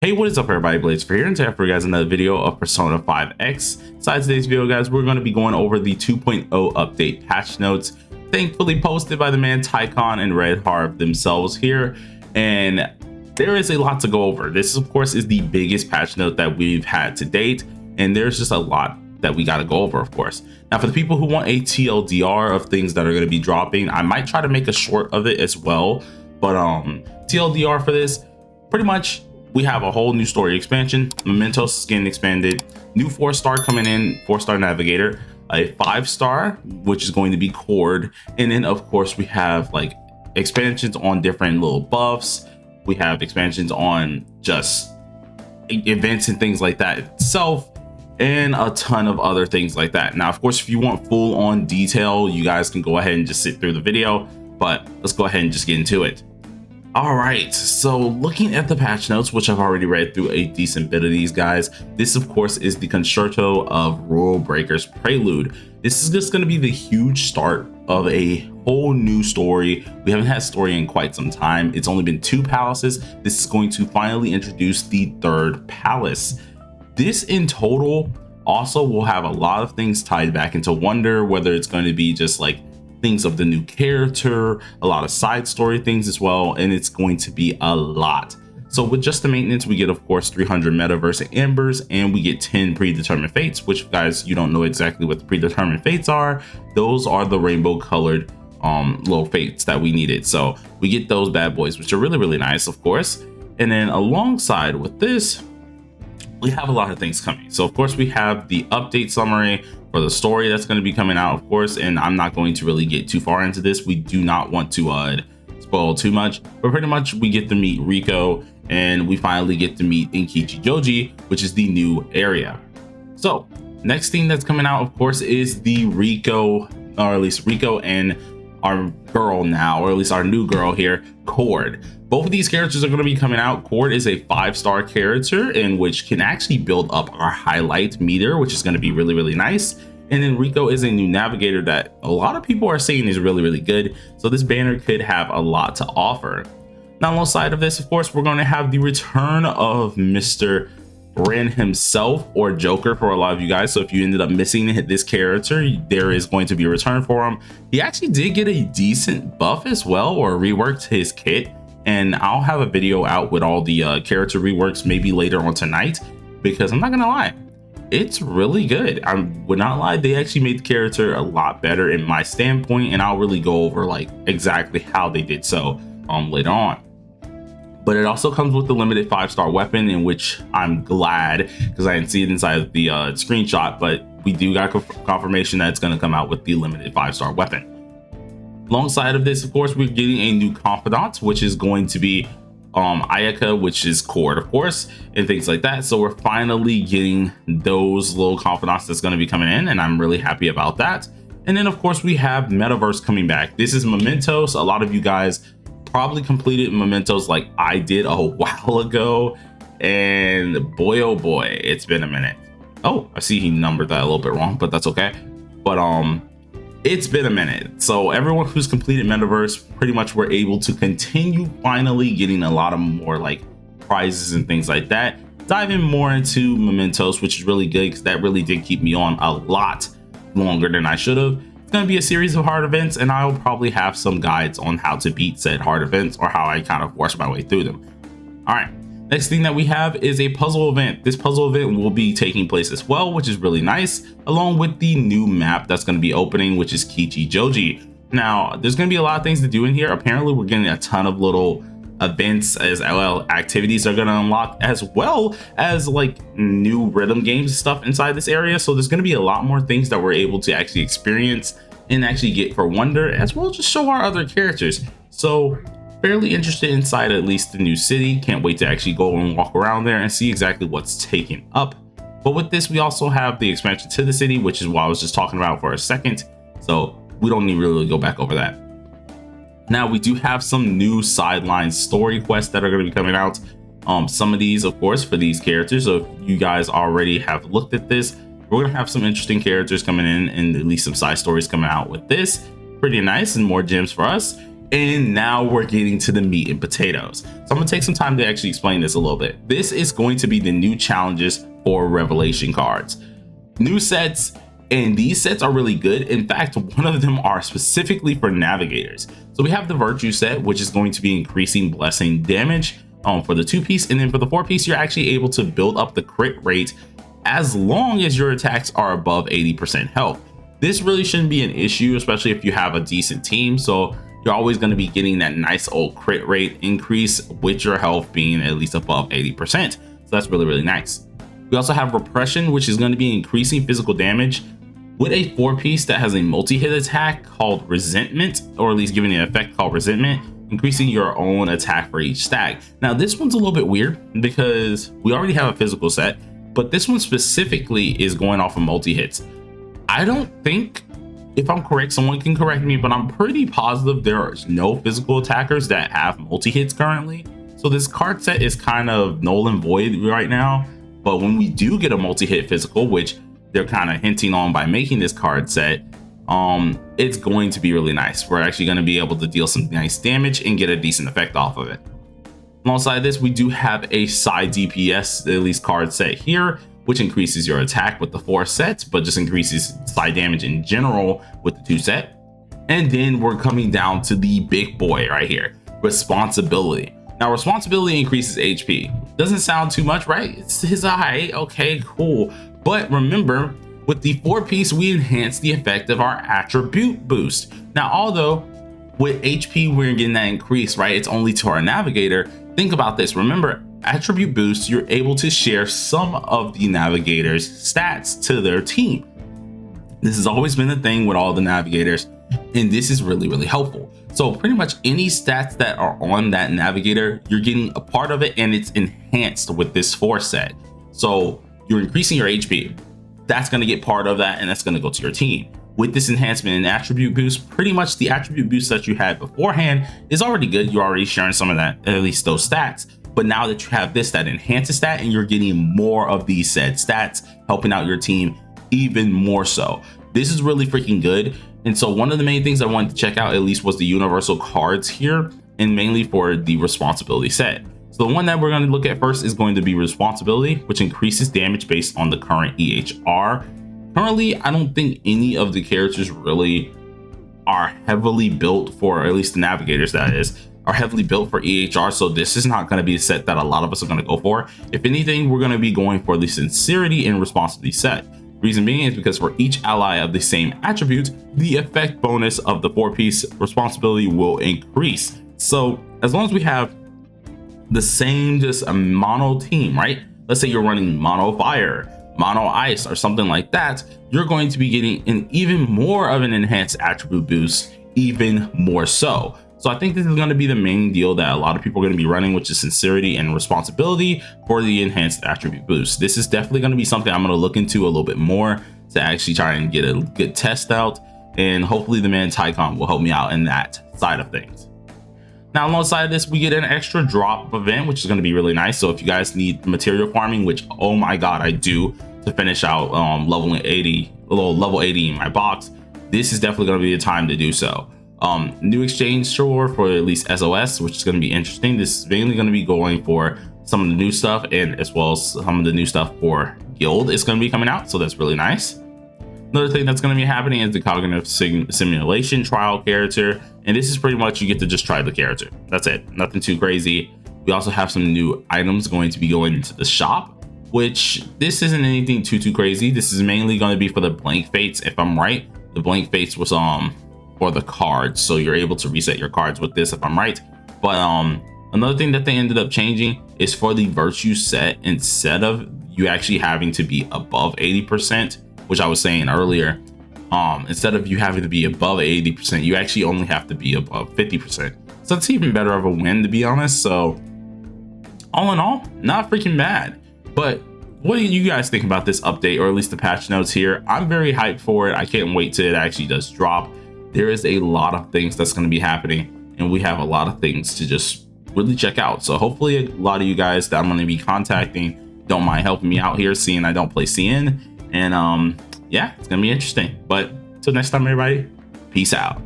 Hey, what is up everybody, Blades for here, and today for you guys another video of Persona 5X. Inside today's video, guys, we're going to be going over the 2.0 update patch notes, thankfully posted by the man Tycon and Red Harp themselves here, and there is a lot to go over. This, of course, is the biggest patch note that we've had to date, and there's just a lot that we got to go over, of course. Now, for the people who want a TLDR of things that are going to be dropping, I might try to make a short of it as well, but TLDR for this, pretty much, we have a whole new story expansion, Mementos skin expanded, new 4-star coming in, 4-star Navigator, a 5-star, which is going to be Cord, and then of course we have like expansions on different little buffs. We have expansions on just events and things like that itself, and a ton of other things like that. Now, of course, if you want full on detail, you guys can go ahead and just sit through the video, but let's go ahead and just get into it. All right, so looking at the patch notes, which I've already read through a decent bit of these, guys, this of course is the Concerto of Rule Breaker's Prelude. This is just going to be the huge start of a whole new story. We haven't had a story in quite some time. It's only been 2 palaces. This is going to finally introduce the 3rd palace. This in total also will have a lot of things tied back into Wonder, whether it's going to be just like things of the new character, a lot of side story things as well, and it's going to be a lot. So with just the maintenance, we get of course 300 metaverse ambers, and we get 10 predetermined fates, which, guys, you don't know exactly what the predetermined fates are. Those are the rainbow colored little fates that we needed, so we get those bad boys, which are really nice, of course. And then alongside with this, we have a lot of things coming. So of course we have the update summary for the story that's going to be coming out, of course, and I'm not going to really get too far into this. We do not want to spoil too much, but pretty much we get to meet Riko, and we finally get to meet Inkichi Joji, which is the new area. So next thing that's coming out, of course, is the Riko, or at least Riko and our girl now, or at least our new girl here, Cord. Both of these characters are going to be coming out. Cord is a 5-star character, in which can actually build up our highlight meter, which is going to be really nice. And then Riko is a new navigator that a lot of people are saying is really good. So this banner could have a lot to offer. Now, alongside of this, of course, we're going to have the return of Mr. Ren himself, or Joker for a lot of you guys. So if you ended up missing this character, there is going to be a return for him. He actually did get a decent buff as well, or reworked his kit, and I'll have a video out with all the character reworks maybe later on tonight, because I'm not gonna lie, it's really good. I would not lie, they actually made the character a lot better in my standpoint, and I'll really go over like exactly how they did so later on. But it also comes with the limited 5-star weapon, in which I'm glad, because I didn't see it inside of the screenshot, but we do got confirmation that it's going to come out with the limited 5-star weapon. Alongside of this, of course, we're getting a new confidant, which is going to be Ayaka, which is Cord, of course, and things like that. So we're finally getting those little confidants that's going to be coming in, and I'm really happy about that. And then, of course, we have Metaverse coming back. This is Mementos. A lot of you guys probably completed Mementos like I did a while ago, and boy oh boy, it's been a minute. Oh, I see he numbered that a little bit wrong, but that's okay. But it's been a minute. So everyone who's completed Metaverse pretty much were able to continue finally getting a lot of more like prizes and things like that. Diving more into Mementos, which is really good, because that really did keep me on a lot longer than I should have. It's going to be a series of hard events, and I'll probably have some guides on how to beat said hard events, or how I kind of force my way through them. All right, next thing that we have is a puzzle event. This puzzle event will be taking place as well, which is really nice, along with the new map that's going to be opening, which is Kichi Joji. Now, there's going to be a lot of things to do in here. Apparently, we're getting a ton of little events as well, activities are going to unlock, as well as like new rhythm games and stuff inside this area. So there's going to be a lot more things that we're able to actually experience and actually get for Wonder, as well as just show our other characters. So fairly interested inside at least the new city. Can't wait to actually go and walk around there and see exactly what's taken up. But with this, we also have the expansion to the city, which is what I was just talking about for a second, so we don't need to really go back over that. Now, we do have some new sideline story quests that are going to be coming out. Some of these, of course, for these characters. So if you guys already have looked at this, we're going to have some interesting characters coming in, and at least some side stories coming out with this. Pretty nice, and more gems for us. And now we're getting to the meat and potatoes. So I'm gonna take some time to actually explain this a little bit. This is going to be the new challenges for revelation cards. New sets, and these sets are really good. In fact, one of them are specifically for navigators. So we have the virtue set, which is going to be increasing blessing damage for the 2-piece, and then for the 4-piece, you're actually able to build up the crit rate as long as your attacks are above 80% health. This really shouldn't be an issue, especially if you have a decent team. So you're always going to be getting that nice old crit rate increase with your health being at least above 80%. So that's really, really nice. We also have repression, which is going to be increasing physical damage with a 4-piece that has a multi-hit attack called resentment, or at least giving an effect called resentment, increasing your own attack for each stack. Now this one's a little bit weird because we already have a physical set, but this one specifically is going off of multi-hits. I don't think, if I'm correct, someone can correct me, but I'm pretty positive there are no physical attackers that have multi-hits currently. So this card set is kind of null and void right now. But when we do get a multi-hit physical, which they're kind of hinting on by making this card set, it's going to be really nice. We're actually going to be able to deal some nice damage and get a decent effect off of it. Alongside this, we do have a side DPS, at least card set here, which increases your attack with the 4 sets, but just increases side damage in general with the 2 set. And then we're coming down to the big boy right here, responsibility. Now responsibility increases HP. Doesn't sound too much, right? It's his eye. Okay, cool. But remember, with the 4-piece, we enhance the effect of our attribute boost. Now, although with HP, we're getting that increase, right? It's only to our navigator. Think about this. Remember, attribute boost, you're able to share some of the navigator's stats to their team. This has always been the thing with all the navigators, and this is really, really helpful. So pretty much any stats that are on that navigator, you're getting a part of it, and it's enhanced with this 4 set. So you're increasing your HP. That's going to get part of that, and that's going to go to your team. With this enhancement and attribute boost, pretty much the attribute boost that you had beforehand is already good. You're already sharing some of that, at least those stats. But now that you have this, that enhances that, and you're getting more of these said stats, helping out your team even more so. This is really freaking good. And so one of the main things I wanted to check out at least was the universal cards here, and mainly for the responsibility set. So the one that we're going to look at first is going to be responsibility, which increases damage based on the current EHR. Currently, I don't think any of the characters really are heavily built for, or at least the navigators that is, are heavily built for EHR. So this is not going to be a set that a lot of us are going to go for. If anything, we're going to be going for the sincerity and responsibility set. Reason being is because for each ally of the same attribute, the effect bonus of the 4-piece responsibility will increase. So as long as we have the same, just a mono team, right? Let's say you're running mono fire, mono ice, or something like that, you're going to be getting an even more of an enhanced attribute boost, even more so. So I think this is going to be the main deal that a lot of people are going to be running, which is sincerity and responsibility for the enhanced attribute boost. This is definitely going to be something I'm going to look into a little bit more to actually try and get a good test out, and hopefully the man Tycon will help me out in that side of things. Now alongside of this, we get an extra drop event, which is going to be really nice. So if you guys need material farming, which, oh my god, I do, to finish out level 80 in my box, this is definitely going to be the time to do so. New exchange store for at least SOS, which is going to be interesting. This is mainly going to be going for some of the new stuff, and as well as some of the new stuff for guild is going to be coming out, so that's really nice. Another thing that's going to be happening is the cognitive simulation trial character, and this is pretty much you get to just try the character. That's it, nothing too crazy. We also have some new items going to be going into the shop, which this isn't anything too crazy. This is mainly going to be for the blank fates, if I'm right. The blank fates was for the cards, so you're able to reset your cards with this, if I'm right. But another thing that they ended up changing is for the virtue set, instead of you actually having to be above 80%, which I was saying earlier, instead of you having to be above 80%, you actually only have to be above 50%. So it's even better of a win, to be honest. So all in all, not freaking bad. But what do you guys think about this update, or at least the patch notes here? I'm very hyped for it. I can't wait till it actually does drop. There is a lot of things that's going to be happening, and we have a lot of things to just really check out. So hopefully a lot of you guys that I'm going to be contacting don't mind helping me out here, seeing I don't play CN. And yeah, it's going to be interesting. But till next time, everybody, peace out.